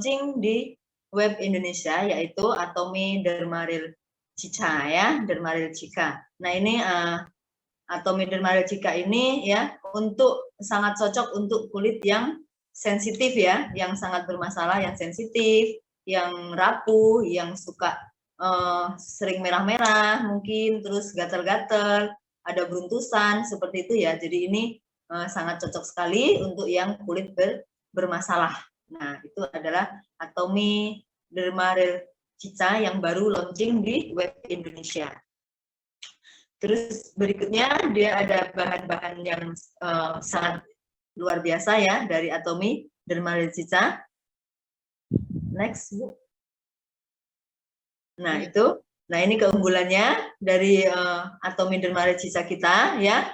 launching di web Indonesia, yaitu Atomy Dermaryl Cica ya, Dermaryl Cica. Nah ini Atomy Dermaryl Cica ini ya untuk sangat cocok untuk kulit yang sensitif ya, yang sangat bermasalah, yang sensitif, yang rapuh, yang suka sering merah-merah mungkin, terus gatal-gatal, ada beruntusan seperti itu ya. Jadi ini sangat cocok sekali untuk yang kulit bermasalah. Nah itu adalah Atomy Dermaryl Cica yang baru launching di web Indonesia. Terus berikutnya dia ada bahan-bahan yang sangat luar biasa ya dari Atomy Dermaryl Cica. Next, Bu. Nah itu, nah ini keunggulannya dari Atomy Dermaryl Cica kita ya.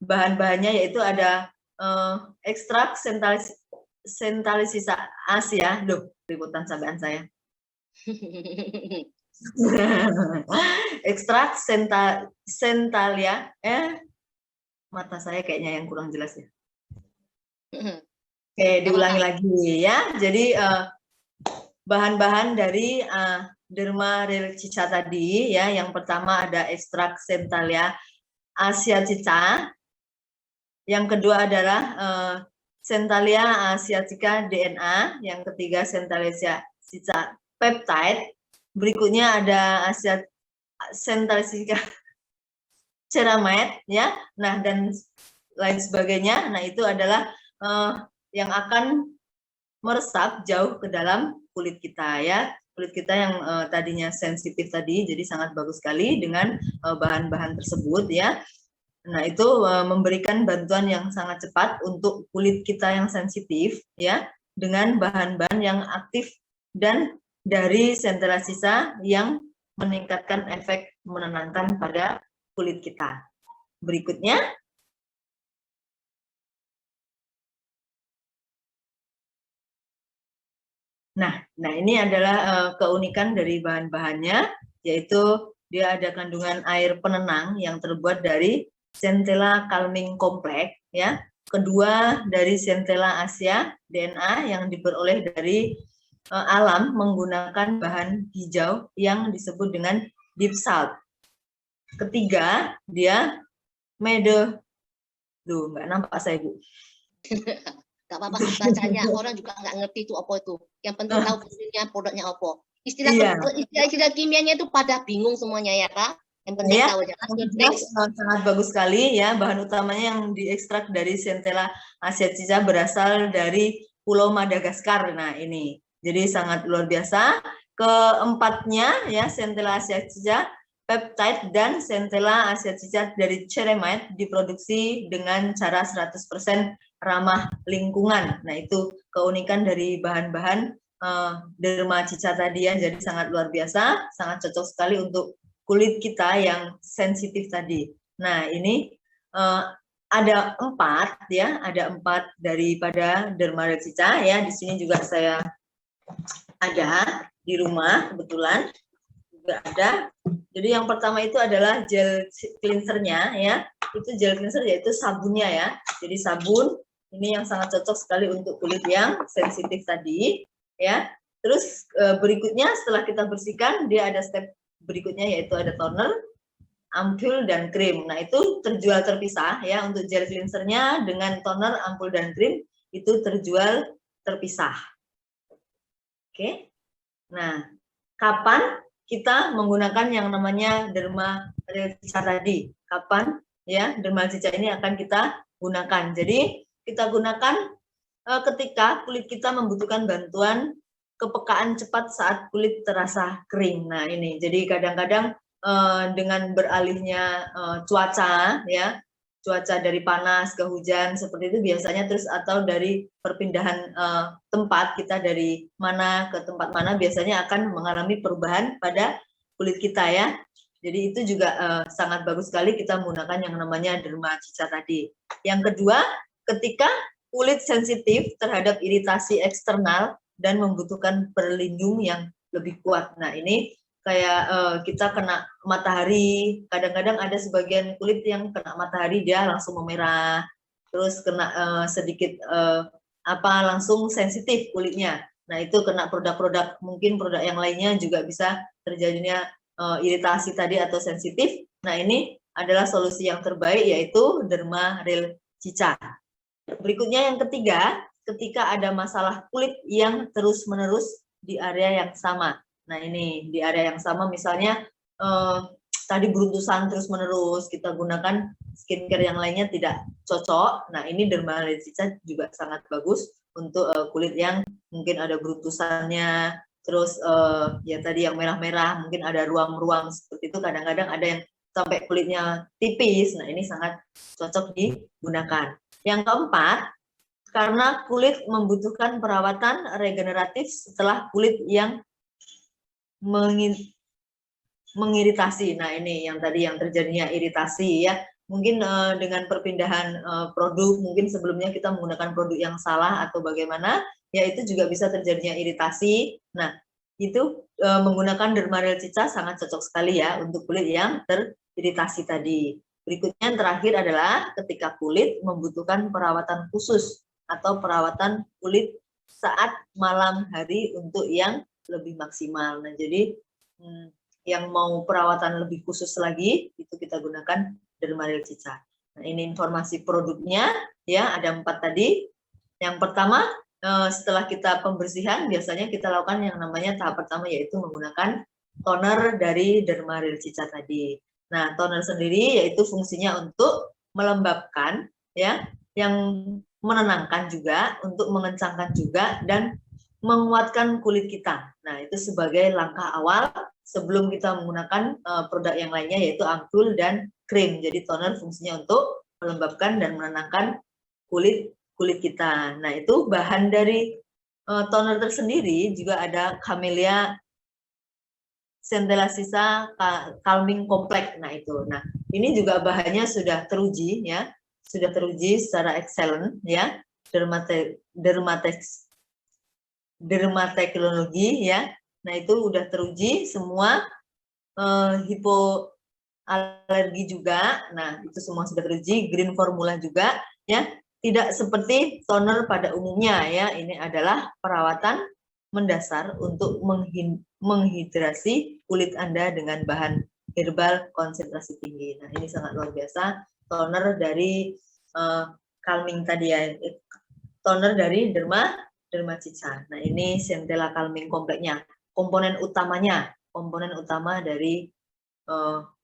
Bahan-bahannya yaitu ada ekstrak Centralisisa Asia. Duh, ributan sampean saya. Ekstrak Centralia, mata saya kayaknya yang kurang jelas ya. Oke, diulangi lagi ya. Jadi bahan-bahan dari Dermaryl Cica tadi ya, yang pertama ada ekstrak Centralia Asiatica, yang kedua adalah Centralia Asiatica DNA, yang ketiga Centralia Cica Peptide, berikutnya ada Centralia Ceramide ya, nah dan lain sebagainya. Nah itu adalah yang akan meresap jauh ke dalam kulit kita ya, kulit kita yang tadinya sensitif tadi, jadi sangat bagus sekali dengan bahan-bahan tersebut ya. Nah itu memberikan bantuan yang sangat cepat untuk kulit kita yang sensitif ya, dengan bahan-bahan yang aktif dan dari Centralisisa yang meningkatkan efek menenangkan pada kulit kita. Berikutnya. Nah ini adalah keunikan dari bahan-bahannya, yaitu dia ada kandungan air penenang yang terbuat dari Centella Calming Complex ya. Kedua dari Centella Asia DNA yang diperoleh dari alam menggunakan bahan hijau yang disebut dengan deep salt. Ketiga dia nggak nampak saya Bu. Gak apa-apa bacanya, orang juga nggak ngerti itu apa itu. Yang penting tahu fungsinya produknya apa. Istilah kimianya itu pada bingung semuanya ya Kak. Yang penting tahu aja. Sangat bagus sekali ya, bahan utamanya yang diekstrak dari Centella Asiatica berasal dari Pulau Madagaskar. Nah ini, jadi sangat luar biasa. Keempatnya ya, Centella Asiatica Peptide dan Centella Asiatica dari Ceramide diproduksi dengan cara 100% ramah lingkungan. Nah itu keunikan dari bahan-bahan Derma Cica tadi ya, jadi sangat luar biasa, sangat cocok sekali untuk kulit kita yang sensitif tadi. Nah ini ada 4 ya, ada 4 daripada Dermaryl Cica ya. Di sini juga saya ada di rumah kebetulan juga ada. Jadi yang pertama itu adalah gel cleansernya ya. Itu gel cleanser yaitu sabunnya ya. Jadi sabun ini yang sangat cocok sekali untuk kulit yang sensitif tadi ya. Terus berikutnya setelah kita bersihkan dia ada step berikutnya yaitu ada toner, ampul dan krim. Nah itu terjual terpisah ya, untuk gel cleansernya dengan toner, ampul dan krim itu terjual terpisah. Oke. Nah, kapan kita menggunakan yang namanya Dermaryl Cica tadi? Kapan ya Dermaryl Cica ini akan kita gunakan? Jadi kita gunakan ketika kulit kita membutuhkan bantuan kepekaan cepat saat kulit terasa kering. Nah ini, jadi kadang-kadang dengan beralihnya cuaca ya, cuaca dari panas ke hujan seperti itu biasanya, terus atau dari perpindahan tempat kita dari mana ke tempat mana biasanya akan mengalami perubahan pada kulit kita ya. Jadi itu juga sangat bagus sekali kita menggunakan yang namanya Derma Cica tadi. Yang kedua, ketika kulit sensitif terhadap iritasi eksternal dan membutuhkan perlindung yang lebih kuat. Nah ini kayak kita kena matahari, kadang-kadang ada sebagian kulit yang kena matahari dia langsung memerah, terus kena sedikit langsung sensitif kulitnya. Nah, itu kena produk-produk, mungkin produk yang lainnya juga bisa terjadinya iritasi tadi atau sensitif. Nah, ini adalah solusi yang terbaik, yaitu Derma Real Cica. Berikutnya yang ketiga, ketika ada masalah kulit yang terus-menerus di area yang sama. Nah, ini di area yang sama, misalnya tadi beruntusan terus-menerus, kita gunakan skincare yang lainnya tidak cocok. Nah, ini Derma Real Cica juga sangat bagus untuk kulit yang mungkin ada beruntusannya, terus ya tadi yang merah-merah, mungkin ada ruang-ruang seperti itu, kadang-kadang ada yang sampai kulitnya tipis. Nah, ini sangat cocok digunakan. Yang keempat, karena kulit membutuhkan perawatan regeneratif setelah kulit yang mengiritasi. Nah, ini yang tadi yang terjadinya iritasi ya. Mungkin dengan perpindahan produk, mungkin sebelumnya kita menggunakan produk yang salah atau bagaimana, ya itu juga bisa terjadinya iritasi. Nah, itu menggunakan Derma Real Cica sangat cocok sekali ya untuk kulit yang teriritasi tadi. Berikutnya yang terakhir adalah ketika kulit membutuhkan perawatan khusus atau perawatan kulit saat malam hari untuk yang lebih maksimal. Nah, jadi yang mau perawatan lebih khusus lagi, itu kita gunakan Derma Real Cica. Nah, ini informasi produknya, ya ada 4 tadi. Yang pertama, setelah kita pembersihan, biasanya kita lakukan yang namanya tahap pertama, yaitu menggunakan toner dari Derma Real Cica tadi. Nah, toner sendiri yaitu fungsinya untuk melembabkan, ya, yang menenangkan juga, untuk mengencangkan juga, dan menguatkan kulit kita. Nah, itu sebagai langkah awal sebelum kita menggunakan produk yang lainnya, yaitu ampul dan krim. Jadi toner fungsinya untuk melembabkan dan menenangkan kulit kita. Nah, itu bahan dari toner tersendiri juga ada Camellia Centella Sisa Calming Complex. Nah, itu. Nah, ini juga bahannya sudah teruji ya, sudah teruji secara excellent ya, dermateknologi ya. Nah, itu udah teruji semua, hipoalergi juga. Nah, itu semua sudah teruji, green formula juga ya. Tidak seperti toner pada umumnya ya. Ini adalah perawatan mendasar untuk menghidrasi kulit Anda dengan bahan herbal konsentrasi tinggi. Nah, ini sangat luar biasa toner dari calming tadi ya. Toner dari Derma Cica. Nah, ini Centella Calming Complex-nya. Komponen utama dari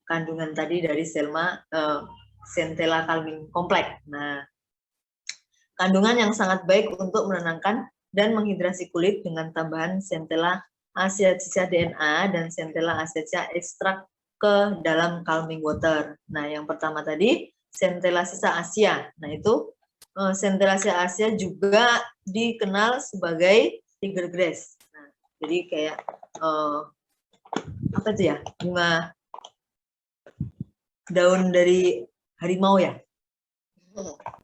kandungan tadi dari Centella Calming Complex. Nah, kandungan yang sangat baik untuk menenangkan dan menghidrasi kulit dengan tambahan Centella Asiatica DNA dan Centella Asiatica ekstrak ke dalam calming water. Nah, yang pertama tadi Centella Sisa Asia. Nah, itu Centella Asia juga dikenal sebagai tiger grass. Nah, jadi kayak apa itu ya, bunga daun dari harimau ya.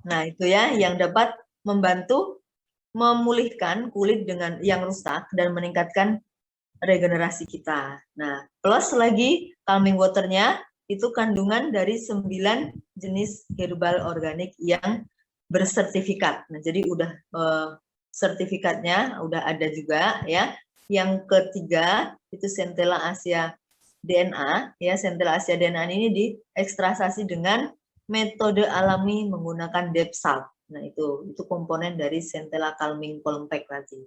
Nah, itu ya yang dapat membantu memulihkan kulit dengan yang rusak dan meningkatkan regenerasi kita. Nah, plus lagi calming waternya itu kandungan dari 9 jenis herbal organik yang bersertifikat. Nah, jadi udah sertifikatnya udah ada juga ya. Yang ketiga itu Centella Asia DNA ya. Centella Asia DNA ini diekstraksi dengan metode alami menggunakan depth salt. Nah, itu komponen dari Centella Calming Complex tadi.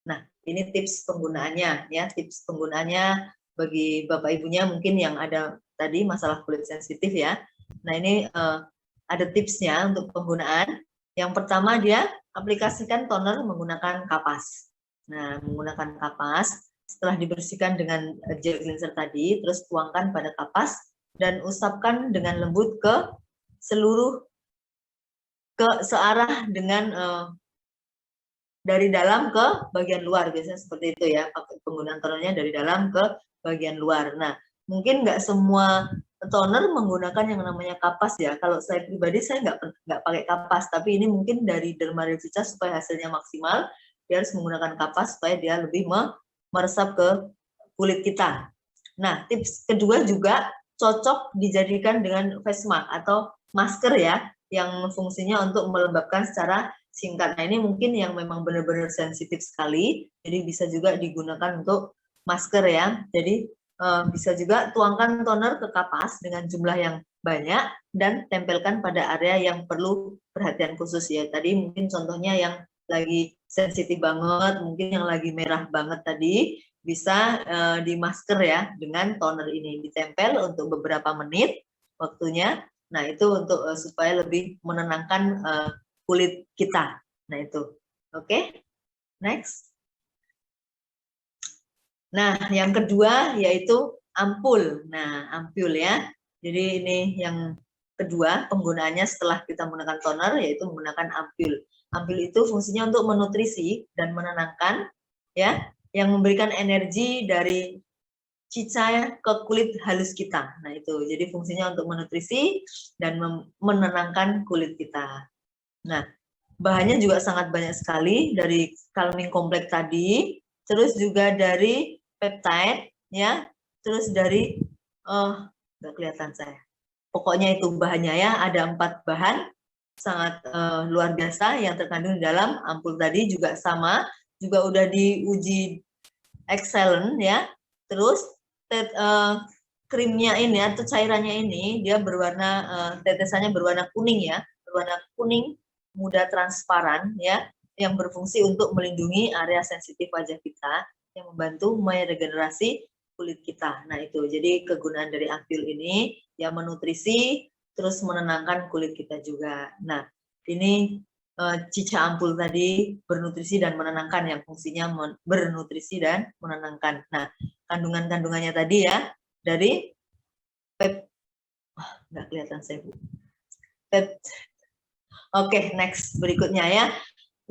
Nah, ini tips penggunaannya ya. Tips penggunaannya bagi Bapak Ibunya mungkin yang ada tadi masalah kulit sensitif ya. Nah, ini ada tipsnya untuk penggunaan. Yang pertama, dia aplikasikan toner menggunakan kapas. Nah, menggunakan kapas, setelah dibersihkan dengan gel cleanser tadi, terus tuangkan pada kapas dan usapkan dengan lembut ke searah dengan dari dalam ke bagian luar, biasanya seperti itu ya, penggunaan tonernya dari dalam ke bagian luar. Nah, mungkin nggak semua toner menggunakan yang namanya kapas ya. Kalau saya pribadi saya nggak pakai kapas, tapi ini mungkin dari Derma Real Cica supaya hasilnya maksimal, dia harus menggunakan kapas supaya dia lebih meresap ke kulit kita. Nah, tips kedua juga cocok dijadikan dengan face mask atau masker ya, yang fungsinya untuk melembabkan secara singkat. Nah, ini mungkin yang memang benar-benar sensitif sekali, jadi bisa juga digunakan untuk masker ya. Jadi bisa juga tuangkan toner ke kapas dengan jumlah yang banyak dan tempelkan pada area yang perlu perhatian khusus ya. Tadi mungkin contohnya yang lagi sensitif banget, mungkin yang lagi merah banget tadi, bisa di masker ya dengan toner ini, ditempel untuk beberapa menit waktunya. Nah, itu untuk supaya lebih menenangkan kulit kita. Nah, itu. Oke. Next. Nah, yang kedua yaitu ampul. Nah, ampul ya. Jadi ini yang kedua penggunaannya setelah kita menggunakan toner yaitu menggunakan ampul. Ampul itu fungsinya untuk menutrisi dan menenangkan ya, yang memberikan energi dari cica ke kulit halus kita. Nah, itu. Jadi fungsinya untuk menutrisi dan menenangkan kulit kita. Nah, bahannya juga sangat banyak sekali, dari calming kompleks tadi, terus juga dari peptide ya, terus dari nggak kelihatan saya. Pokoknya itu bahannya ya, ada 4 bahan sangat luar biasa yang terkandung di dalam ampul tadi, juga sama, juga udah diuji excellent ya. Terus krimnya ini atau cairannya ini dia berwarna tetesannya berwarna kuning ya, berwarna kuning muda transparan ya, yang berfungsi untuk melindungi area sensitif wajah kita, yang membantu meregenerasi kulit kita. Nah, itu jadi kegunaan dari ampul ini ya, menutrisi terus menenangkan kulit kita juga. Nah, ini cica ampul tadi bernutrisi dan menenangkan, yang fungsinya bernutrisi dan menenangkan. Nah, kandungan-kandungannya tadi ya, dari nggak kelihatan saya Bu. Oke, next berikutnya ya.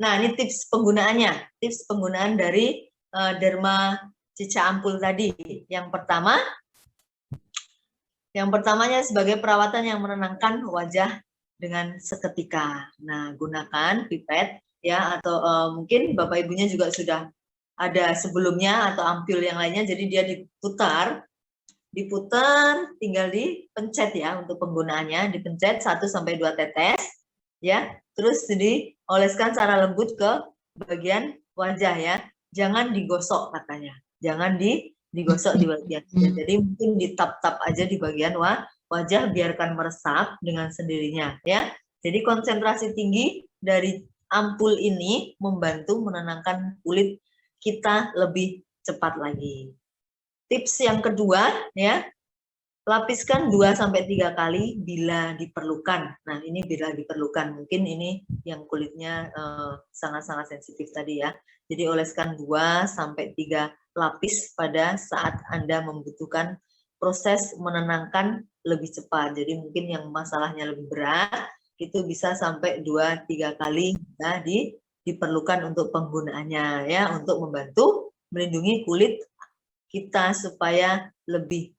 Nah, ini tips penggunaannya. Tips penggunaan dari derma cica ampul tadi. Yang pertamanya sebagai perawatan yang menenangkan wajah dengan seketika. Nah, gunakan pipet ya, atau mungkin Bapak Ibunya juga sudah ada sebelumnya atau ampul yang lainnya, jadi dia diputar, tinggal dipencet ya untuk penggunaannya, dipencet 1-2 tetes ya, terus dioleskan secara lembut ke bagian wajah ya, jangan digosok katanya, jangan digosok di bagian wajah. Jadi mungkin ditap-tap aja di bagian wajah, biarkan meresap dengan sendirinya ya. Jadi konsentrasi tinggi dari ampul ini membantu menenangkan kulit kita lebih cepat lagi. Tips yang kedua ya, lapiskan 2-3 kali bila diperlukan. Nah, ini bila diperlukan, mungkin ini yang kulitnya sangat-sangat sensitif tadi ya. Jadi oleskan 2-3 lapis pada saat Anda membutuhkan proses menenangkan lebih cepat. Jadi mungkin yang masalahnya lebih berat, itu bisa sampai 2-3 kali nah, diperlukan untuk penggunaannya ya, untuk membantu melindungi kulit kita supaya lebih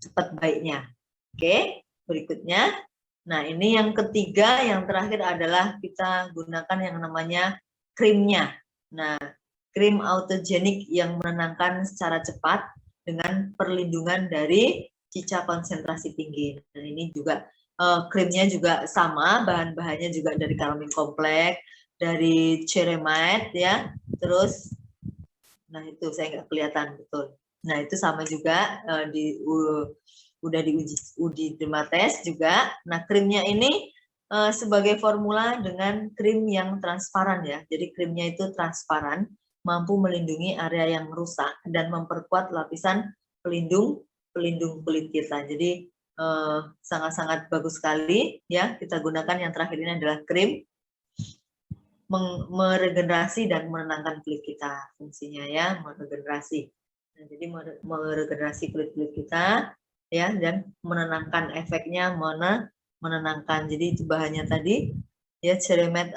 cepat baiknya. Oke, berikutnya. Nah, ini yang ketiga, yang terakhir adalah kita gunakan yang namanya krimnya. Nah, krim autogenik yang menenangkan secara cepat dengan perlindungan dari cica konsentrasi tinggi. Dan ini juga krimnya juga sama, bahan-bahannya juga dari calming kompleks, dari ceramide ya. Terus, nah itu saya nggak kelihatan betul. Nah, itu sama juga udah diuji dermates juga. Nah, krimnya ini sebagai formula dengan krim yang transparan ya. Jadi krimnya itu transparan, mampu melindungi area yang rusak dan memperkuat lapisan pelindung kulit kita. Jadi sangat-sangat bagus sekali ya. Kita gunakan yang terakhir ini adalah krim meregenerasi dan menenangkan kulit kita, fungsinya ya, meregenerasi. Nah, jadi meregenerasi kulit kita ya, dan menenangkan, efeknya menenangkan. Jadi itu bahannya tadi ya, ceramide.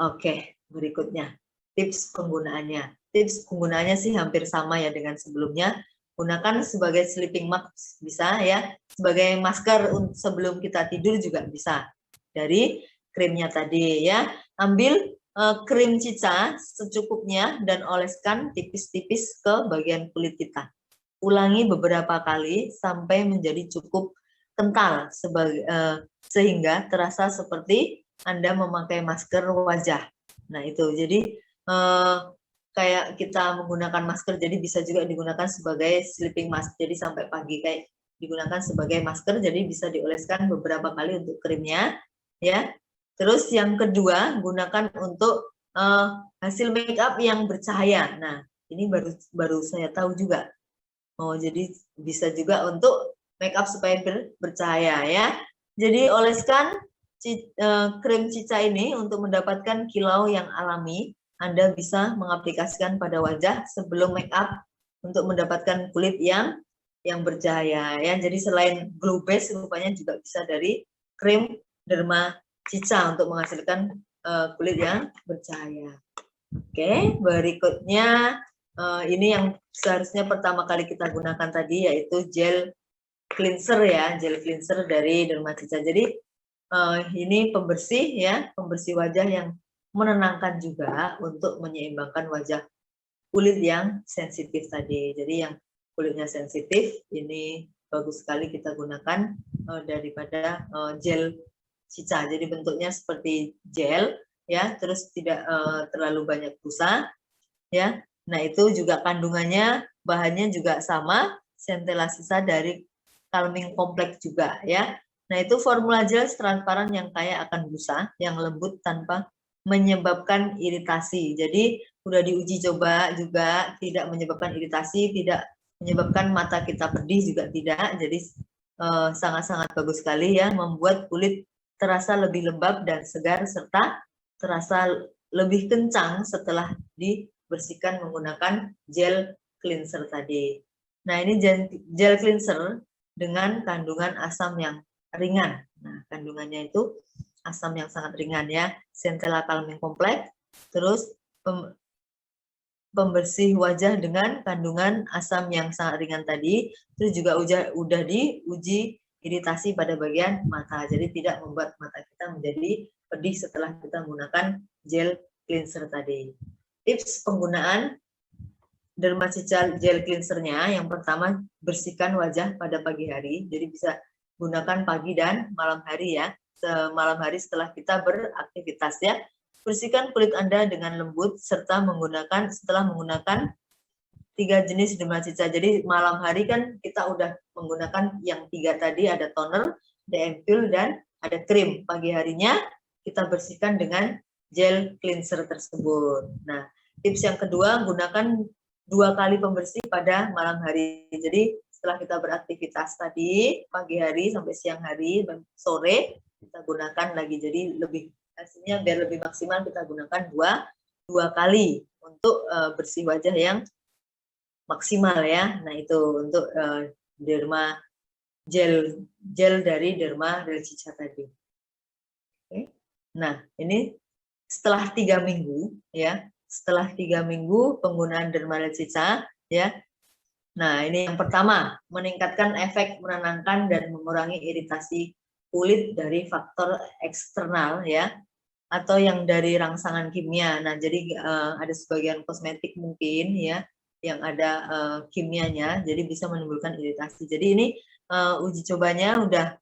Oke, berikutnya tips penggunaannya. Tips penggunaannya sih hampir sama ya dengan sebelumnya. Gunakan sebagai sleeping mask bisa ya, sebagai masker sebelum kita tidur juga bisa. Dari krimnya tadi ya, ambil krim cica secukupnya dan oleskan tipis-tipis ke bagian kulit kita. Ulangi beberapa kali sampai menjadi cukup kental sehingga terasa seperti Anda memakai masker wajah. Nah itu, jadi kayak kita menggunakan masker, jadi bisa juga digunakan sebagai sleeping mask, jadi sampai pagi kayak digunakan sebagai masker, jadi bisa dioleskan beberapa kali untuk krimnya, ya. Terus yang kedua, gunakan untuk hasil make up yang bercahaya. Nah, ini baru saya tahu juga. Jadi bisa juga untuk make up supaya bercahaya, ya. Jadi oleskan krim cica ini untuk mendapatkan kilau yang alami. Anda bisa mengaplikasikan pada wajah sebelum make up untuk mendapatkan kulit yang bercahaya, ya. Jadi selain glow base, rupanya juga bisa dari krim derma cica untuk menghasilkan kulit yang bercahaya. Oke, berikutnya ini yang seharusnya pertama kali kita gunakan tadi, yaitu gel cleanser, ya, gel cleanser dari derma cica. Jadi ini pembersih, ya, pembersih wajah yang menenangkan juga untuk menyeimbangkan wajah kulit yang sensitif tadi. Jadi yang kulitnya sensitif ini bagus sekali kita gunakan daripada gel cica. Jadi bentuknya seperti gel, ya, terus tidak terlalu banyak busa, ya. Nah itu juga kandungannya, bahannya juga sama, centella sisa dari calming complex juga, ya. Nah itu formula gel transparan yang kaya akan busa, yang lembut tanpa menyebabkan iritasi. Jadi sudah diuji coba juga, tidak menyebabkan iritasi, tidak menyebabkan mata kita pedih juga tidak. Jadi sangat-sangat bagus sekali, ya, membuat kulit terasa lebih lembab dan segar, serta terasa lebih kencang setelah dibersihkan menggunakan gel cleanser tadi. Nah ini gel cleanser dengan kandungan asam yang ringan. Nah kandungannya itu asam yang sangat ringan, ya, centella calming complex, terus pembersih wajah dengan kandungan asam yang sangat ringan tadi, terus juga udah diuji iritasi pada bagian mata, jadi tidak membuat mata kita menjadi pedih setelah kita menggunakan gel cleanser tadi. Tips penggunaan derma cica gel cleansernya, yang pertama, bersihkan wajah pada pagi hari, jadi bisa gunakan pagi dan malam hari, ya, malam hari setelah kita beraktivitas, ya. Bersihkan kulit Anda dengan lembut serta setelah menggunakan 3 jenis derma cica. Jadi malam hari kan kita udah menggunakan yang 3 tadi, ada toner, ada ampule, dan ada krim. Pagi harinya kita bersihkan dengan gel cleanser tersebut. Nah, tips yang kedua, gunakan 2 kali pembersih pada malam hari. Jadi setelah kita beraktivitas tadi, pagi hari sampai siang hari dan sore, kita gunakan lagi. Jadi lebih hasilnya biar lebih maksimal, kita gunakan dua kali untuk bersih wajah yang maksimal, ya. Nah itu untuk derma gel dari derma real cica tadi. Oke. Nah ini setelah 3 minggu, ya, setelah 3 minggu penggunaan derma real cica, ya. Nah ini yang pertama, meningkatkan efek menenangkan dan mengurangi iritasi kulit dari faktor eksternal, ya, atau yang dari rangsangan kimia. Nah, jadi ada sebagian kosmetik mungkin, ya, yang ada kimianya, jadi bisa menimbulkan iritasi. Jadi ini uji cobanya udah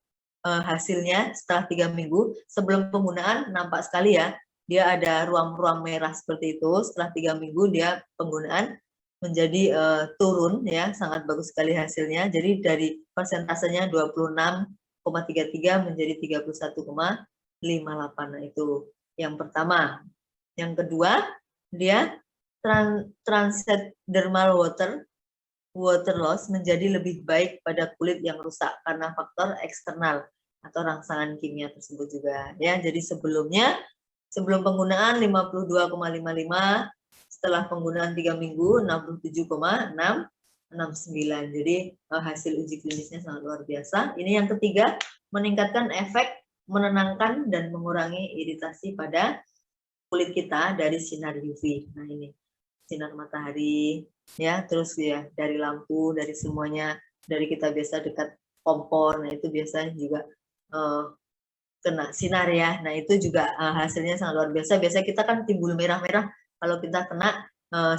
hasilnya setelah 3 minggu. Sebelum penggunaan nampak sekali, ya, dia ada ruam-ruam merah seperti itu. Setelah 3 minggu dia penggunaan menjadi turun, ya, sangat bagus sekali hasilnya. Jadi dari persentasenya 26,33 menjadi 31,58. Nah itu yang pertama. Yang kedua, dia transit dermal water loss menjadi lebih baik pada kulit yang rusak karena faktor eksternal atau rangsangan kimia tersebut juga, ya. Jadi sebelum penggunaan 52,55, setelah penggunaan 3 minggu 67,669. Jadi hasil uji klinisnya sangat luar biasa. Ini yang ketiga, meningkatkan efek menenangkan dan mengurangi iritasi pada kulit kita dari sinar UV. Nah ini sinar matahari, ya, terus, ya, dari lampu, dari semuanya, dari kita biasa dekat kompor, nah itu biasanya juga kena sinar, ya. Nah itu juga hasilnya sangat luar biasa. Biasanya kita kan timbul merah-merah kalau kita kena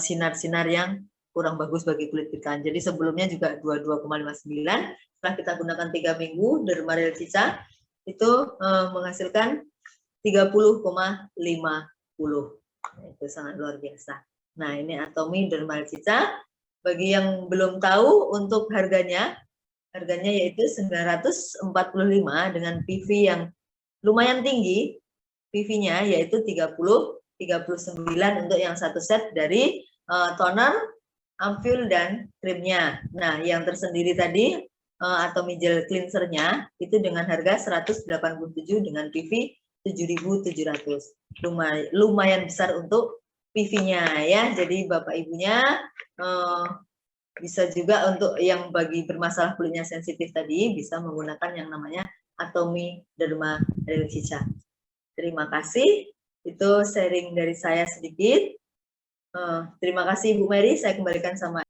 sinar-sinar yang kurang bagus bagi kulit kita. Jadi sebelumnya juga 22,59, setelah kita gunakan 3 minggu derma real cica itu menghasilkan 30,50. Itu sangat luar biasa. Nah, ini Atomy Dermal Cica. Bagi yang belum tahu untuk harganya yaitu 945 dengan PV yang lumayan tinggi. PV-nya yaitu 30-39 untuk yang satu set dari toner, ampul, dan krimnya. Nah, yang tersendiri tadi Atomy Gel Cleanser-nya itu dengan harga 187 dengan PV 7.700. Lumayan besar untuk PV-nya ya. Jadi Bapak Ibunya bisa juga untuk yang bagi bermasalah kulitnya sensitif tadi bisa menggunakan yang namanya Atomy Derma Cica. Terima kasih. Itu sharing dari saya sedikit. Terima kasih Bu Mary. Saya kembalikan sama